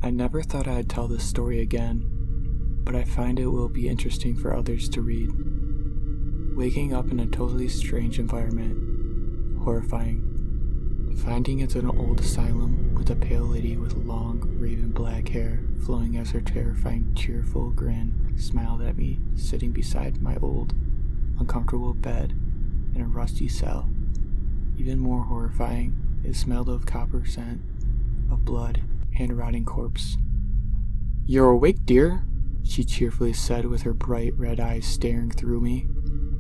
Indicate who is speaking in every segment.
Speaker 1: I never thought I'd tell this story again, but I find it will be interesting for others to read. Waking up in a totally strange environment, horrifying. Finding it's an old asylum with a pale lady with long, raven black hair flowing as her terrifying, cheerful grin smiled at me, sitting beside my old, uncomfortable bed in a rusty cell. Even more horrifying, it smelled of copper scent, of blood, and rotting corpse. "You're awake, dear," she cheerfully said with her bright red eyes staring through me.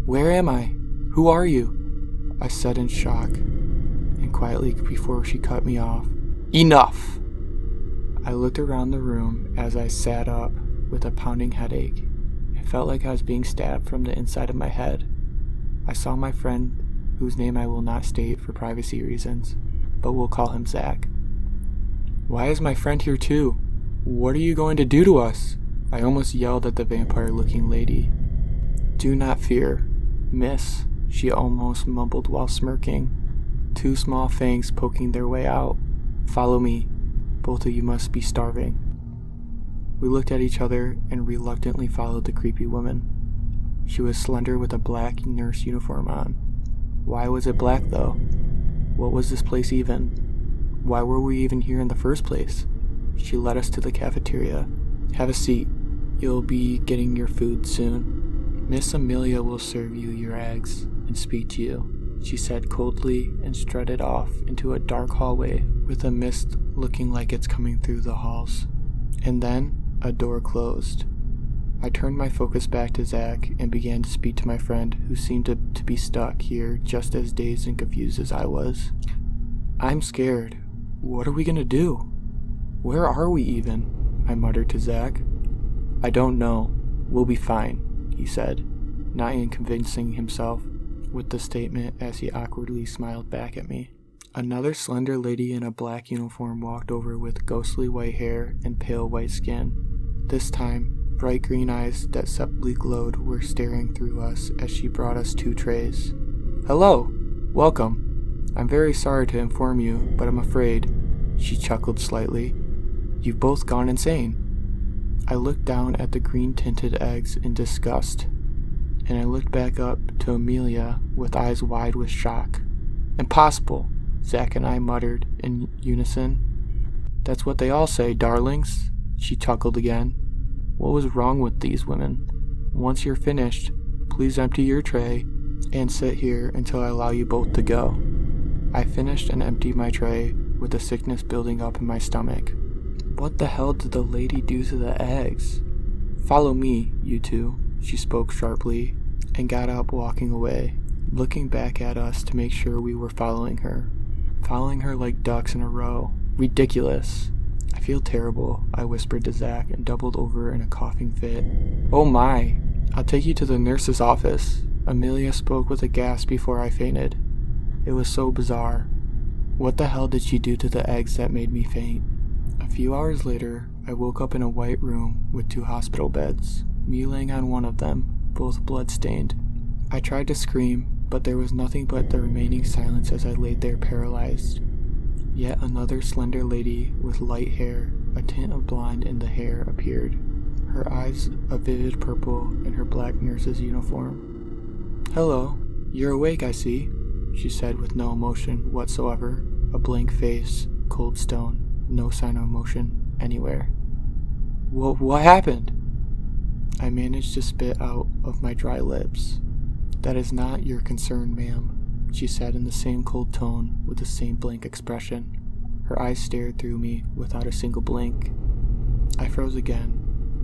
Speaker 1: "Where am I? Who are you?" I said in shock, and quietly before she cut me off, "Enough!" I looked around the room as I sat up with a pounding headache. It felt like I was being stabbed from the inside of my head. I saw my friend, whose name I will not state for privacy reasons, but we'll call him Zach. "Why is my friend here too? What are you going to do to us?" I almost yelled at the vampire-looking lady. "Do not fear, miss," she almost mumbled while smirking, two small fangs poking their way out. "Follow me. Both of you must be starving." We looked at each other and reluctantly followed the creepy woman. She was slender with a black nurse uniform on. Why was it black though? What was this place even? Why were we even here in the first place? She led us to the cafeteria. "Have a seat. You'll be getting your food soon. Miss Amelia will serve you your eggs and speak to you," she said coldly and strutted off into a dark hallway with a mist looking like it's coming through the halls. And then a door closed. I turned my focus back to Zach and began to speak to my friend, who seemed to be stuck here just as dazed and confused as I was. "I'm scared. What are we gonna do? Where are we even?" I muttered to Zach. "I don't know. We'll be fine," he said, not even convincing himself with the statement as he awkwardly smiled back at me. Another slender lady in a black uniform walked over with ghostly white hair and pale white skin. This time, bright green eyes that subtly glowed were staring through us as she brought us 2 trays. "Hello. Welcome. I'm very sorry to inform you, but I'm afraid," she chuckled slightly, "you've both gone insane." I looked down at the green-tinted eggs in disgust, and I looked back up to Amelia with eyes wide with shock. "Impossible," Zach and I muttered in unison. "That's what they all say, darlings," she chuckled again. What was wrong with these women? "Once you're finished, please empty your tray and sit here until I allow you both to go." I finished and emptied my tray with the sickness building up in my stomach. What the hell did the lady do to the eggs? "Follow me, you two," she spoke sharply and got up, walking away, looking back at us to make sure we were following her. Following her like ducks in a row. Ridiculous. "I feel terrible," I whispered to Zach and doubled over in a coughing fit. "Oh my, I'll take you to the nurse's office." Amelia spoke with a gasp before I fainted. It was so bizarre. What the hell did she do to the eggs that made me faint? A few hours later, I woke up in a white room with 2 hospital beds, me laying on one of them, both blood-stained. I tried to scream, but there was nothing but the remaining silence as I laid there paralyzed. Yet another slender lady with light hair, a tint of blonde in the hair, appeared, her eyes a vivid purple in her black nurse's uniform. "Hello, you're awake, I see," she said with no emotion whatsoever, a blank face, cold stone, no sign of emotion anywhere. What happened?" I managed to spit out of my dry lips. "That is not your concern, ma'am," she said in the same cold tone with the same blank expression. Her eyes stared through me without a single blink. I froze again.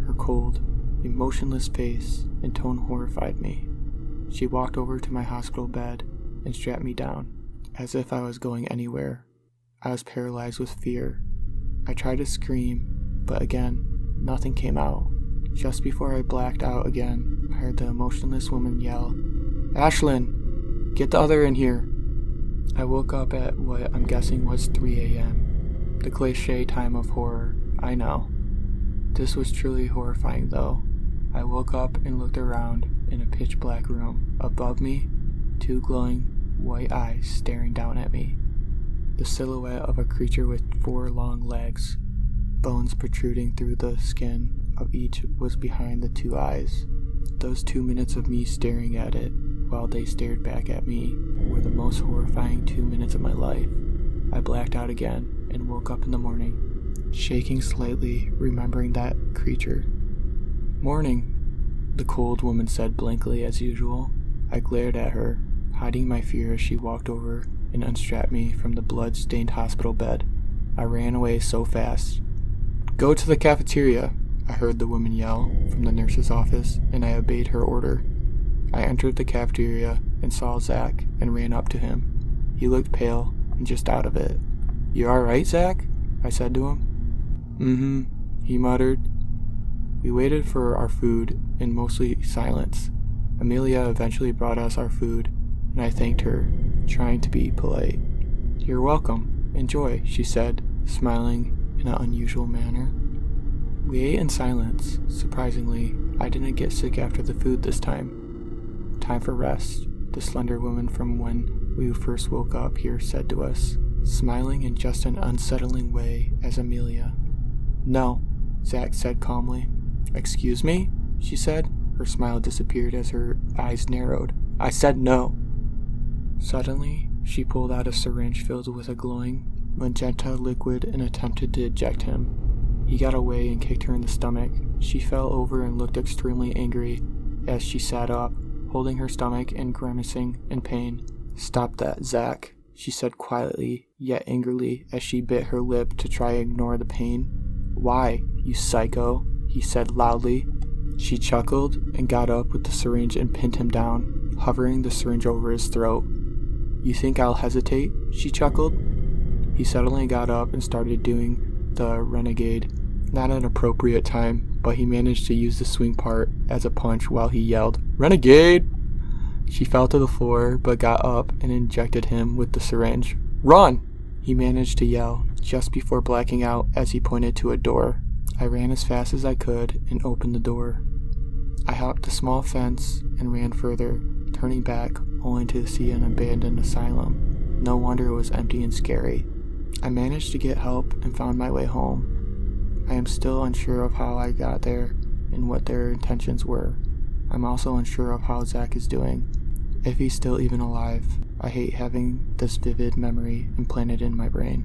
Speaker 1: Her cold, emotionless face and tone horrified me. She walked over to my hospital bed and strapped me down, as if I was going anywhere. I was paralyzed with fear. I tried to scream, but again, nothing came out. Just before I blacked out again, I heard the emotionless woman yell, "Ashlyn, get the other in here." I woke up at what I'm guessing was 3 a.m. The cliché time of horror, I know. This was truly horrifying though. I woke up and looked around in a pitch black room. Above me, 2 glowing white eyes staring down at me. The silhouette of a creature with 4 long legs, Bones protruding through the skin of each was behind the 2 eyes. Those 2 minutes of me staring at it while they stared back at me were the most horrifying 2 minutes of my life. I blacked out again and woke up in the morning, shaking slightly, remembering that creature. "Morning," the cold woman said blankly as usual. I glared at her, hiding my fear as she walked over and unstrapped me from the blood-stained hospital bed. I ran away so fast. "Go to the cafeteria," I heard the woman yell from the nurse's office, and I obeyed her order. I entered the cafeteria and saw Zach and ran up to him. He looked pale and just out of it. "You alright, Zach?" I said to him. "Mm-hmm," he muttered. We waited for our food in mostly silence. Amelia eventually brought us our food, and I thanked her, trying to be polite. "You're welcome. Enjoy," she said, smiling in an unusual manner. We ate in silence. Surprisingly, I didn't get sick after the food this time. "Time for rest," the slender woman from when we first woke up here said to us, smiling in just an unsettling way as Amelia. "No," Zach said calmly. "Excuse me?" she said. Her smile disappeared as her eyes narrowed. "I said no." Suddenly, she pulled out a syringe filled with a glowing magenta liquid and attempted to eject him. He got away and kicked her in the stomach. She fell over and looked extremely angry as she sat up, holding her stomach and grimacing in pain. "Stop that, Zach," she said quietly, yet angrily, as she bit her lip to try and ignore the pain. "Why, you psycho?" he said loudly. She chuckled and got up with the syringe and pinned him down, hovering the syringe over his throat. "You think I'll hesitate?" she chuckled. He suddenly got up and started doing the renegade. Not an appropriate time, but he managed to use the swing part as a punch while he yelled, "Renegade!" She fell to the floor, but got up and injected him with the syringe. "Run!" he managed to yell, just before blacking out as he pointed to a door. I ran as fast as I could and opened the door. I hopped a small fence and ran further, turning back only to see an abandoned asylum. No wonder it was empty and scary. I managed to get help and found my way home. I am still unsure of how I got there and what their intentions were. I'm also unsure of how Zach is doing, if he's still even alive. I hate having this vivid memory implanted in my brain.